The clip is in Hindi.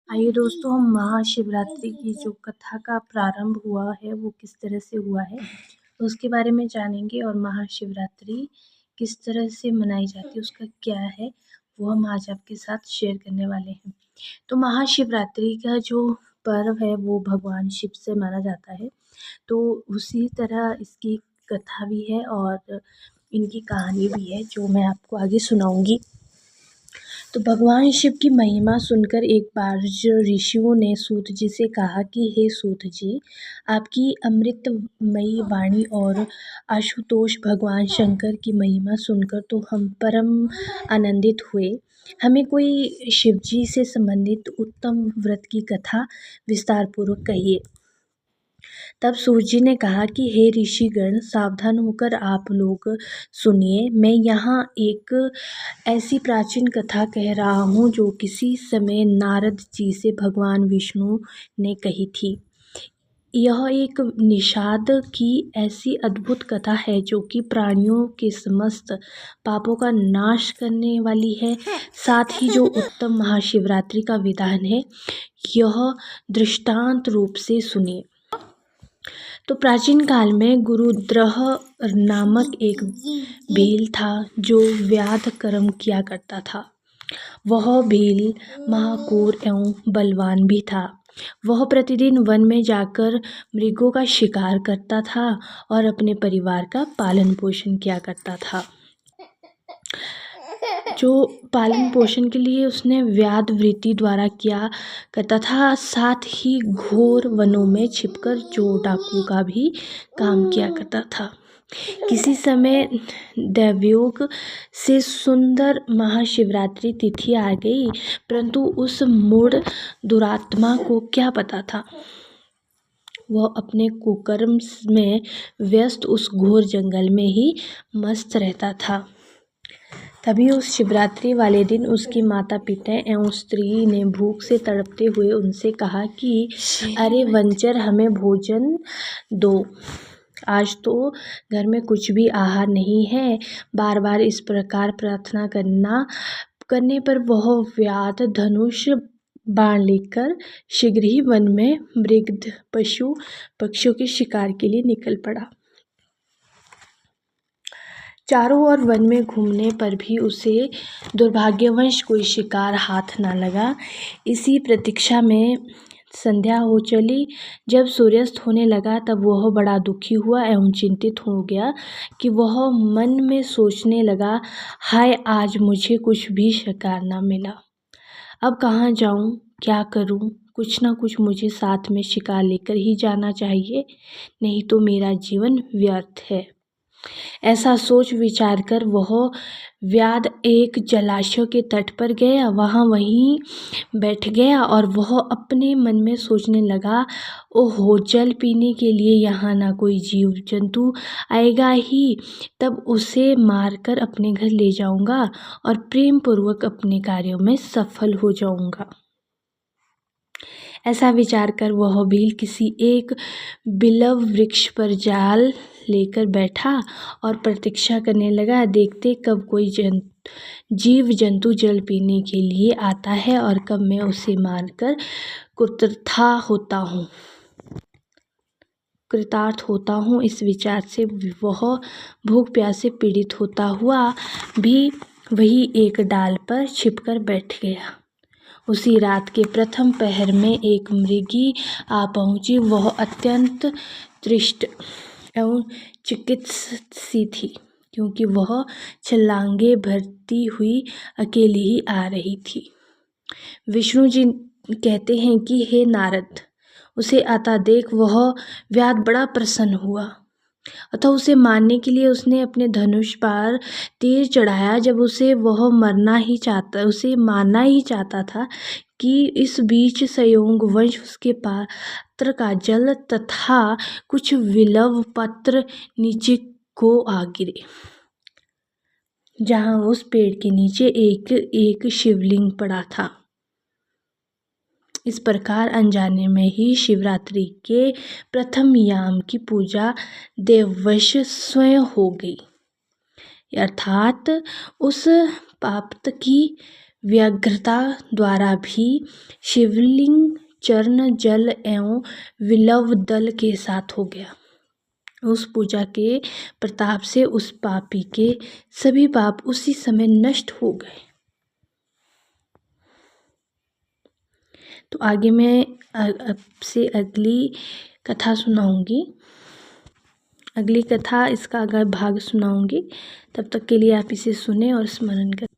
आइए दोस्तों, हम महाशिवरात्रि की जो कथा का प्रारंभ हुआ है वो किस तरह से हुआ है उसके बारे में जानेंगे और महाशिवरात्रि किस तरह से मनाई जाती है, उसका क्या है वो हम आज आपके साथ शेयर करने वाले हैं। तो महाशिवरात्रि का जो पर्व है वो भगवान शिव से माना जाता है। तो उसी तरह इसकी कथा भी है और इनकी कहानी भी है जो मैं आपको आगे सुनाऊंगी। तो भगवान शिव की महिमा सुनकर एक बार ऋषियों ने सूत जी से कहा कि हे सूत जी, आपकी अमृतमयी वाणी और आशुतोष भगवान शंकर की महिमा सुनकर तो हम परम आनंदित हुए। हमें कोई शिव जी से संबंधित उत्तम व्रत की कथा विस्तार पूर्वक कहिए। तब सूर्य जी ने कहा कि हे ऋषिगण, सावधान होकर आप लोग सुनिए। मैं यहाँ एक ऐसी प्राचीन कथा कह रहा हूँ जो किसी समय नारद जी से भगवान विष्णु ने कही थी। यह एक निषाद की ऐसी अद्भुत कथा है जो कि प्राणियों के समस्त पापों का नाश करने वाली है। साथ ही जो उत्तम महाशिवरात्रि का विधान है, यह दृष्टांत रूप से सुनिए। तो प्राचीन काल में गुरुद्रह नामक एक भील था जो व्याध कर्म किया करता था। वह भील महाक्रूर एवं बलवान भी था। वह प्रतिदिन वन में जाकर मृगों का शिकार करता था और अपने परिवार का पालन पोषण किया करता था। जो पालन पोषण के लिए उसने व्याध वृत्ति द्वारा किया करता था, साथ ही घोर वनों में छिपकर चोर डाकू का भी काम किया करता था। किसी समय दैवयोग से सुंदर महाशिवरात्रि तिथि आ गई, परंतु उस मूढ़ दुरात्मा को क्या पता था। वह अपने कुकर्म में व्यस्त उस घोर जंगल में ही मस्त रहता था। तभी उस शिवरात्रि वाले दिन उसकी माता पिता एवं स्त्री ने भूख से तड़पते हुए उनसे कहा कि अरे वंचर, हमें भोजन दो। आज तो घर में कुछ भी आहार नहीं है। बार बार इस प्रकार प्रार्थना करने पर वह व्याध धनुष बाण लेकर शीघ्र ही वन में मृग पशु पक्षियों के शिकार के लिए निकल पड़ा। चारों ओर वन में घूमने पर भी उसे दुर्भाग्यवश कोई शिकार हाथ न लगा। इसी प्रतीक्षा में संध्या हो चली। जब सूर्यास्त होने लगा तब वह बड़ा दुखी हुआ एवं चिंतित हो गया कि वह मन में सोचने लगा, हाय, आज मुझे कुछ भी शिकार न मिला। अब कहाँ जाऊँ, क्या करूँ? कुछ ना कुछ मुझे साथ में शिकार लेकर ही जाना चाहिए, नहीं तो मेरा जीवन व्यर्थ है। ऐसा सोच विचार कर वह व्याध एक जलाशय के तट पर गया। वहीं बैठ गया और वह अपने मन में सोचने लगा, ओहो, जल पीने के लिए यहाँ ना कोई जीव जंतु आएगा ही। तब उसे मारकर अपने घर ले जाऊंगा और प्रेम पूर्वक अपने कार्यों में सफल हो जाऊंगा। ऐसा विचार कर वह भील किसी एक बिलव वृक्ष पर जाल लेकर बैठा और प्रतीक्षा करने लगा। देखते कब कोई जीव जंतु जल पीने के लिए आता है और कब मैं उसे मारकर कृतार्थ होता हूँ। इस विचार से वह भूख प्यास से पीड़ित होता हुआ भी वही एक डाल पर छिपकर बैठ गया। उसी रात के प्रथम पहर में एक मृगी आ पहुंची। वह अत्यंत तृष्ट एवं चिकित्सित सी थी, क्योंकि वह छलांगे भरती हुई अकेली ही आ रही थी। विष्णु जी कहते हैं कि हे नारद, उसे आता देख वह व्याध बड़ा प्रसन्न हुआ अतः उसे मारने के लिए उसने अपने धनुष पर तीर चढ़ाया। जब उसे मारना ही चाहता था कि इस बीच संयोगवश उसके पात्र का जल तथा कुछ विलव पत्र नीचे को आ गिरे, जहाँ उस पेड़ के नीचे एक शिवलिंग पड़ा था। इस प्रकार अनजाने में ही शिवरात्रि के प्रथम याम की पूजा देववश स्वयं हो गई, अर्थात उस पाप्त की व्यग्रता द्वारा भी शिवलिंग चरण जल एवं विलव दल के साथ हो गया। उस पूजा के प्रताप से उस पापी के सभी पाप उसी समय नष्ट हो गए। तो आगे मैं आपसे अगली कथा सुनाऊंगी। अगली कथा इसका अगला भाग सुनाऊंगी। तब तक के लिए आप इसे सुने और स्मरण करें।